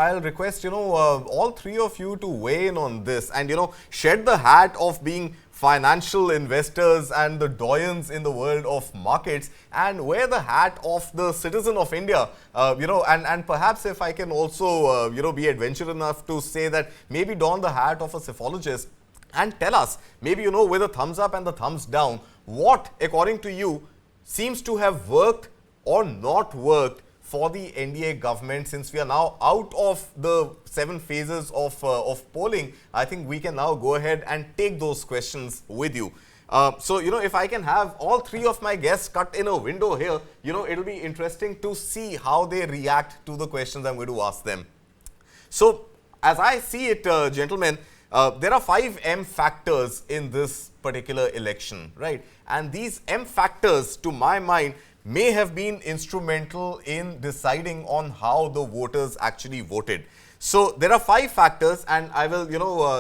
I'll request, all three of you to weigh in on this and, shed the hat of being financial investors and the doyens in the world of markets and wear the hat of the citizen of India, and perhaps if I can also, be adventurous enough to say that maybe don the hat of a psephologist and tell us, maybe, with a thumbs up and the thumbs down, what, according to you, seems to have worked or not worked for the NDA government. Since we are now out of the 7 phases of polling, I think we can now go ahead and take those questions with you. So, if I can have all three of my guests cut in a window here, it'll be interesting to see how they react to the questions I'm going to ask them. So, as I see it, gentlemen, there are 5 M factors in this particular election, right? And these M factors, to my mind, may have been instrumental in deciding on how the voters actually voted. So there are 5 factors, and I will,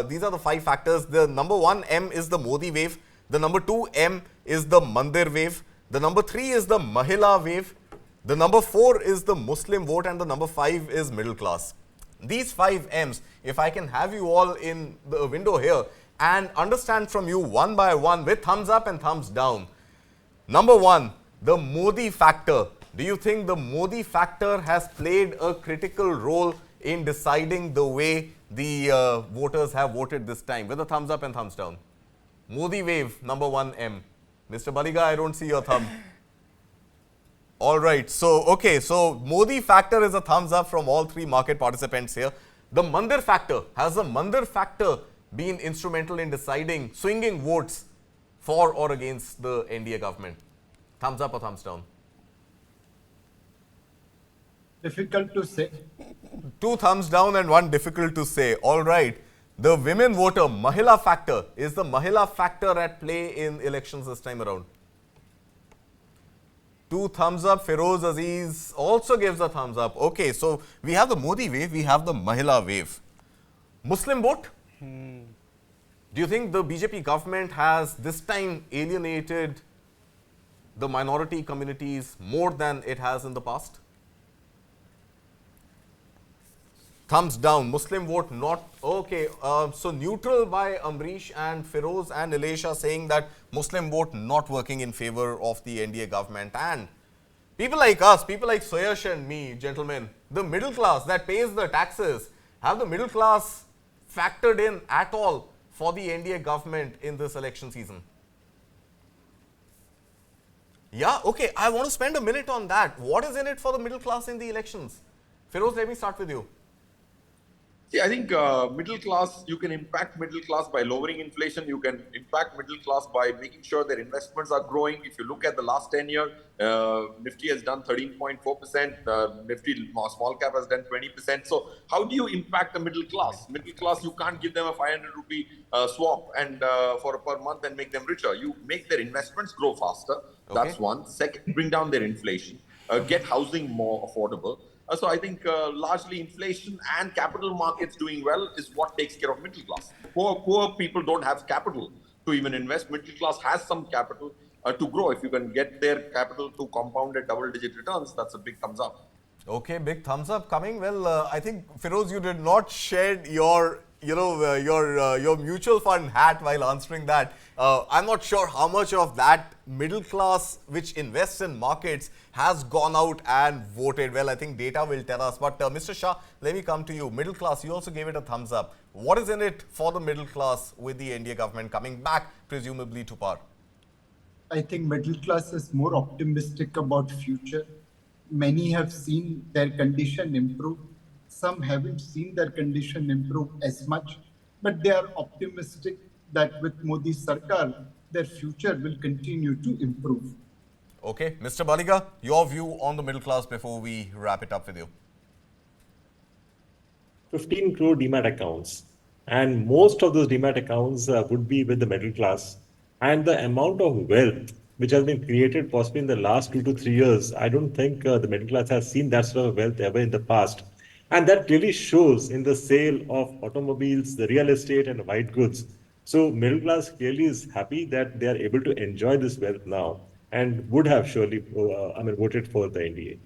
these are the 5 factors. The number 1 M is the Modi wave. The number 2 M is the Mandir wave. The number 3 is the Mahila wave. The number 4 is the Muslim vote, and the number 5 is middle class. These 5 M's, if I can have you all in the window here and understand from you one by one with thumbs up and thumbs down. Number 1, the Modi factor. Do you think the Modi factor has played a critical role in deciding the way the voters have voted this time? With a thumbs up and thumbs down. Modi wave, number 1 M. Mr. Baliga, I don't see your thumb. All right. So, okay. So, Modi factor is a thumbs up from all 3 market participants here. The Mandir factor. Has the Mandir factor been instrumental in deciding, swinging votes for or against the NDA government? Thumbs up or thumbs down? Difficult to say. 2 thumbs down and 1 difficult to say. All right. The women voter, Mahila factor. Is the Mahila factor at play in elections this time around? 2 thumbs up. Feroze, Azeez also gives a thumbs up. Okay, so we have the Modi wave, we have the Mahila wave. Muslim vote? Do you think the BJP government has this time alienated the minority communities more than it has in the past? Thumbs down. Muslim vote not. Okay, so neutral by Ambareesh and Feroze and Nilesh are saying that Muslim vote not working in favor of the NDA government. And people like us, people like Soyash and me, gentlemen, the middle class that pays the taxes, have the middle class factored in at all for the NDA government in this election season? Yeah, okay, I want to spend a minute on that. What is in it for the middle class in the elections? Feroze, let me start with you. See, I think middle class, you can impact middle class by lowering inflation. You can impact middle class by making sure their investments are growing. If you look at the last 10 years, Nifty has done 13.4%. Nifty small cap has done 20%. So how do you impact the middle class? Middle class, you can't give them a 500 rupee swap and for per month and make them richer. You make their investments grow faster. Okay. That's one. Second, bring down their inflation. Get housing more affordable. So I think largely inflation and capital markets doing well is what takes care of middle class. Poor people don't have capital to even invest. Middle class has some capital to grow. If you can get their capital to compound at double-digit returns, that's a big thumbs up. Okay, big thumbs up coming. Well, I think, Feroze, you did not shed your your mutual fund hat while answering that. I'm not sure how much of that middle class which invests in markets has gone out and voted. Well, I think data will tell us. But Mr. Shah, let me come to you. Middle class, you also gave it a thumbs up. What is in it for the middle class with the NDA government coming back, presumably to power? I think middle class is more optimistic about future. Many have seen their condition improve. Some haven't seen their condition improve as much, but they are optimistic that with Modi Sarkar, their future will continue to improve. Okay. Mr. Baliga, your view on the middle class before we wrap it up with you. 15 crore demat accounts, and most of those demat accounts would be with the middle class. And the amount of wealth which has been created possibly in the last 2 to 3 years, I don't think the middle class has seen that sort of wealth ever in the past. And that really shows in the sale of automobiles, the real estate and white goods. So middle class clearly is happy that they are able to enjoy this wealth now and would have surely voted for the NDA.